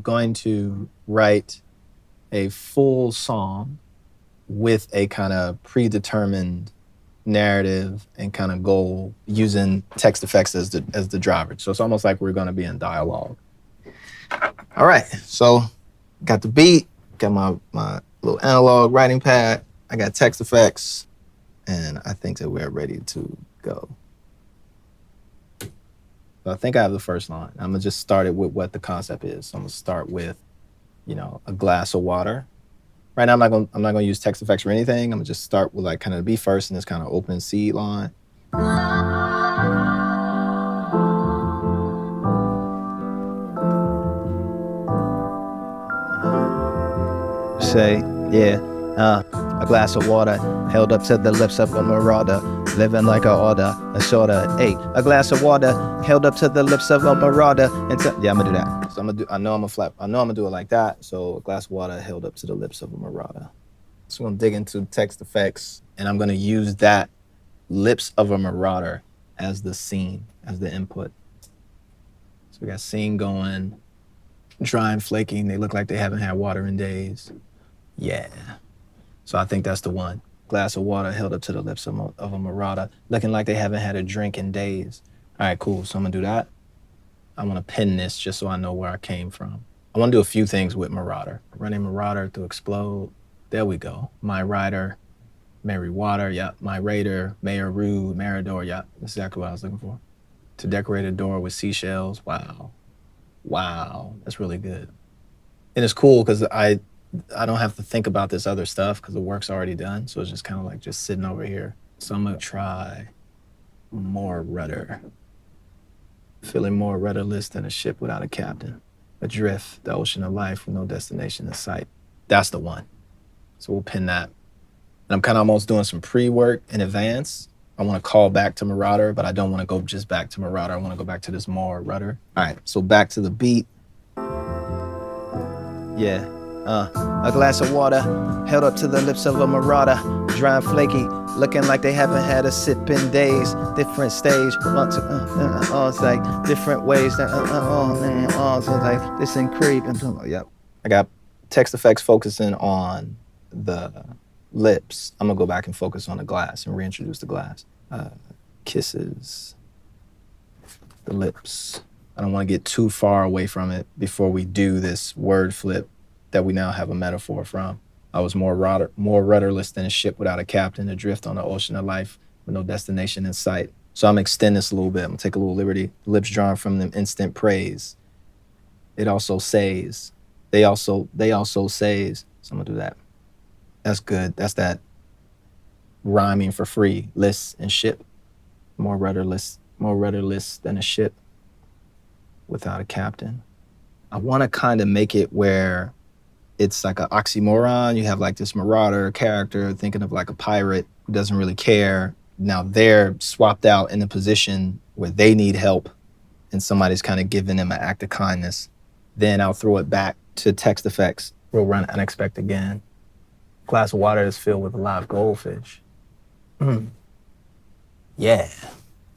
going to write a full song with a kind of predetermined narrative and kind of goal using TextFX as the driver. So it's almost like we're going to be in dialogue. All right, so got the beat, got my little analog writing pad, I got TextFX, and I think that we're ready to go. So I think I have the first line. I'm gonna just start it with what the concept is. So I'm gonna start with, a glass of water. Right now, I'm not gonna use TextFX or anything. I'm gonna just start with like kind of the beat first and this kind of open seed line. Say, yeah, a glass of water held up to the lips of a marauder, living like a order, a sorta, a glass of water held up to the lips of a marauder. Yeah, I'm gonna do that. So I know I'm gonna do it like that. So a glass of water held up to the lips of a marauder. So I'm gonna dig into TextFX and I'm gonna use that lips of a marauder as the scene, as the input. So we got scene going, dry and flaking. They look like they haven't had water in days. Yeah. So I think that's the one. Glass of water held up to the lips of a marauder, looking like they haven't had a drink in days. All right, cool. So I'm gonna do that. I wanna pin this just so I know where I came from. I wanna do a few things with marauder. Running marauder to explode. There we go. My rider, Mary Water, yep. My raider, Mayor Rude, Marador, yep. That's exactly what I was looking for. To decorate a door with seashells. Wow. Wow, that's really good. And it's cool because I don't have to think about this other stuff because the work's already done. So it's just kind of like just sitting over here. So I'm gonna try more rudder. Feeling more rudderless than a ship without a captain. Adrift, the ocean of life with no destination in sight. That's the one. So we'll pin that. And I'm kind of almost doing some pre-work in advance. I want to call back to Marauder, but I don't want to go just back to Marauder. I want to go back to this more rudder. All right, so back to the beat. Yeah. A glass of water held up to the lips of a marauder, dry and flaky, looking like they haven't had a sip in days. Different stage, it's like different ways. It's like this and creep. Yep. I got TextFX focusing on the lips. I'm gonna go back and focus on the glass and reintroduce the glass. Kisses, the lips. I don't want to get too far away from it before we do this word flip that we now have a metaphor from. I was more rudderless than a ship without a captain, adrift on the ocean of life with no destination in sight. So I'm gonna extend this a little bit. I'm gonna take a little liberty. Lips drawn from them instant praise. It also says, they also says. So I'm gonna do that. That's good. That's that rhyming for free. List and ship. More rudderless than a ship without a captain. I want to kind of make it where it's like an oxymoron. You have like this marauder character thinking of like a pirate who doesn't really care. Now they're swapped out in a position where they need help and somebody's kind of giving them an act of kindness. Then I'll throw it back to TextFX. We'll run unexpected again. Glass of water is filled with a live goldfish. Yeah,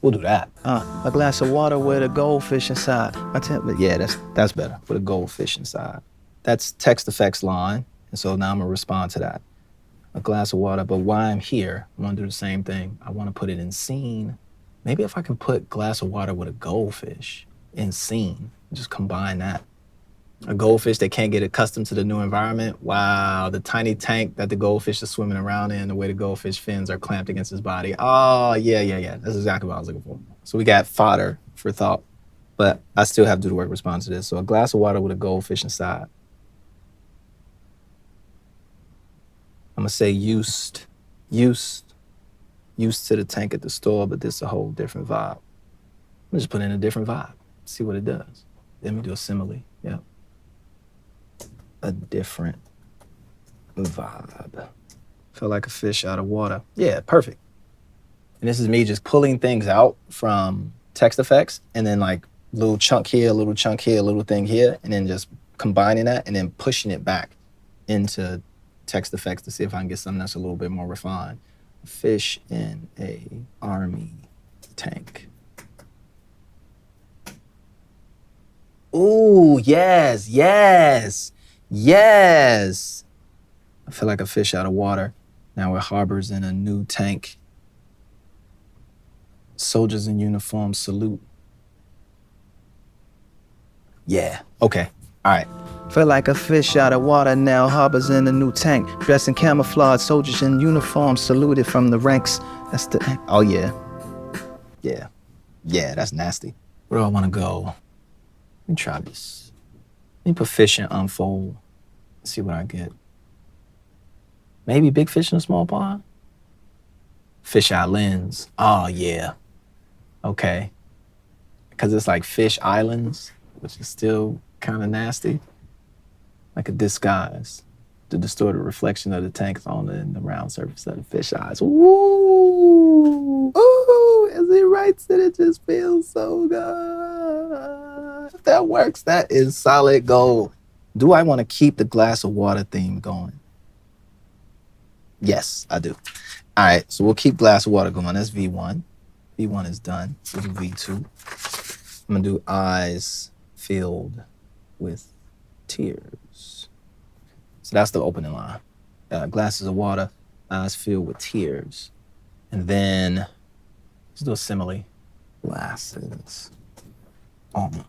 we'll do that. A glass of water with a goldfish inside. Yeah, that's better, with a goldfish inside. That's TextFX line, and so now I'm gonna respond to that. A glass of water, but while I'm here, I'm gonna do the same thing. I wanna put it in scene. Maybe if I can put glass of water with a goldfish in scene, just combine that. A goldfish that can't get accustomed to the new environment. Wow, the tiny tank that the goldfish is swimming around in, the way the goldfish fins are clamped against his body. Oh, yeah. That's exactly what I was looking for. So we got fodder for thought, but I still have to do the work response to this. So a glass of water with a goldfish inside. I'm gonna say used to the tank at the store, but this is a whole different vibe. I'm just put in a different vibe, see what it does. Let me do a simile, yeah. A different vibe. Feel like a fish out of water. Yeah, perfect. And this is me just pulling things out from TextFX and then like little chunk here, little chunk here, little thing here, and then just combining that and then pushing it back into TextFX to see if I can get something that's a little bit more refined. Fish in a army tank. Ooh, yes, yes, yes. I feel like a fish out of water. Now it harbors in a new tank. Soldiers in uniform salute. Yeah, okay, all right. Feel like a fish out of water, now harbors in a new tank. Dressed in camouflage, soldiers in uniform saluted from the ranks. That's the, oh yeah. Yeah, yeah, that's nasty. Where do I wanna go? Let me try this. Let me put fish in unfold. See what I get. Maybe big fish in a small pond? Fish eye lens. Oh yeah, okay. Because it's like fish islands, which is still kind of nasty. Like a disguise. The distorted reflection of the tank is on the round surface of the fish eyes. Ooh, ooh, as he writes it, it just feels so good. If that works, that is solid gold. Do I want to keep the glass of water theme going? Yes, I do. All right, so we'll keep glass of water going. That's V1. V1 is done. We'll do V2. I'm gonna do eyes filled with tears. So that's the opening line. Glasses of water, eyes filled with tears. And then let's do a simile. Glasses on.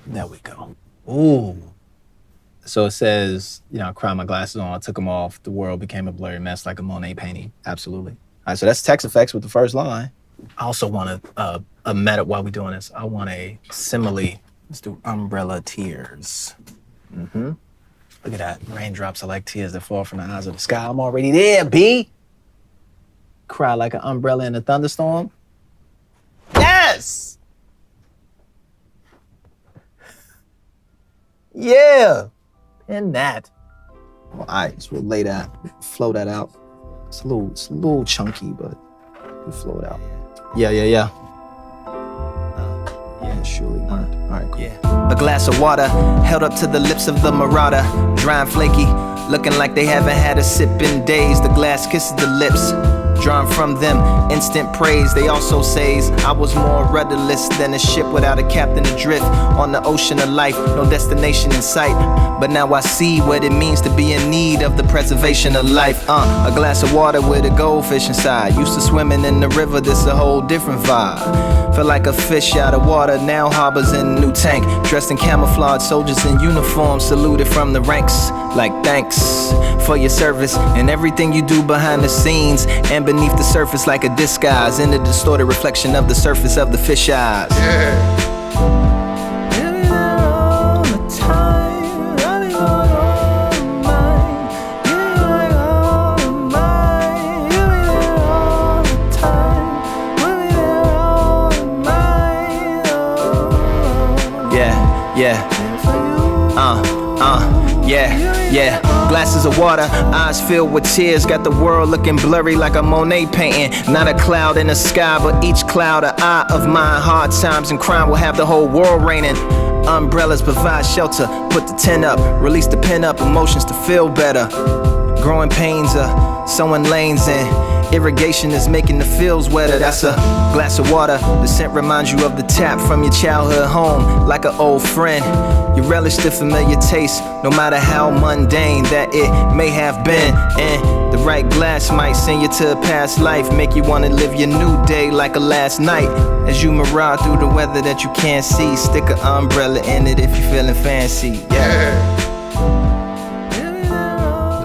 There we go. Ooh. So it says, you know, I cried my glasses on, I took them off, the world became a blurry mess like a Monet painting. Absolutely. All right, so that's TextFX with the first line. I also want a meta while we're doing this. I want a simile. Let's do umbrella tears. Mm-hmm. Look at that. Raindrops are like tears that fall from the eyes of the sky. I'm already there, B. Cry like an umbrella in a thunderstorm. Yes! Yeah! And that. All right, so we'll lay that, flow that out. It's a little chunky, but we'll flow it out. Yeah. Yeah, surely learned. All right, cool. Yeah. A glass of water held up to the lips of the marauder, dry and flaky, looking like they haven't had a sip in days. The glass kisses the lips, drawn from them, instant praise. They also says I was more rudderless than a ship without a captain adrift on the ocean of life, no destination in sight. But now I see what it means to be in need of the preservation of life. A glass of water with a goldfish inside. Used to swimming in the river, this a whole different vibe. Feel like a fish out of water, now harbors in a new tank. Dressed in camouflage, soldiers in uniform saluted from the ranks. Like thanks for your service and everything you do behind the scenes and beneath the surface, like a disguise in the distorted reflection of the surface of the fish eyes. Yeah. Yeah, glasses of water, eyes filled with tears. Got the world looking blurry like a Monet painting. Not a cloud in the sky, but each cloud an eye of mine. Hard times and crime will have the whole world raining. Umbrellas provide shelter, put the tent up, release the pent up emotions to feel better. Growing pains are sowing lanes and irrigation is making the fields wetter. That's a glass of water. The scent reminds you of the tap from your childhood home, like an old friend. You relish the familiar taste, no matter how mundane that it may have been. And the right glass might send you to a past life, make you want to live your new day like a last night. As you mirage through the weather that you can't see, stick an umbrella in it if you're feeling fancy. Yeah.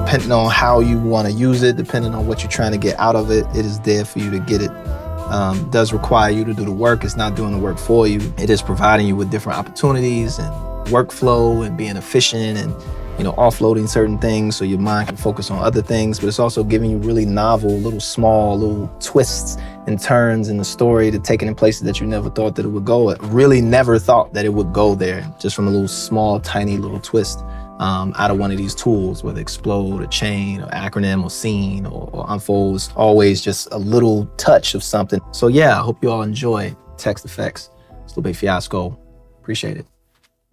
Depending on how you want to use it, depending on what you're trying to get out of it, it is there for you to get it. It does require you to do the work. It's not doing the work for you. It is providing you with different opportunities and workflow and being efficient and, you know, offloading certain things so your mind can focus on other things. But it's also giving you really novel, little twists and turns in the story to take it in places that you never thought that it would go. Really never thought that it would go there, just from a little small, tiny little twist. Out of one of these tools, whether explode or chain or acronym or scene or unfold, is always just a little touch of something. So yeah, I hope you all enjoy TextFX. It's Lupe Fiasco. Appreciate it.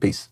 Peace.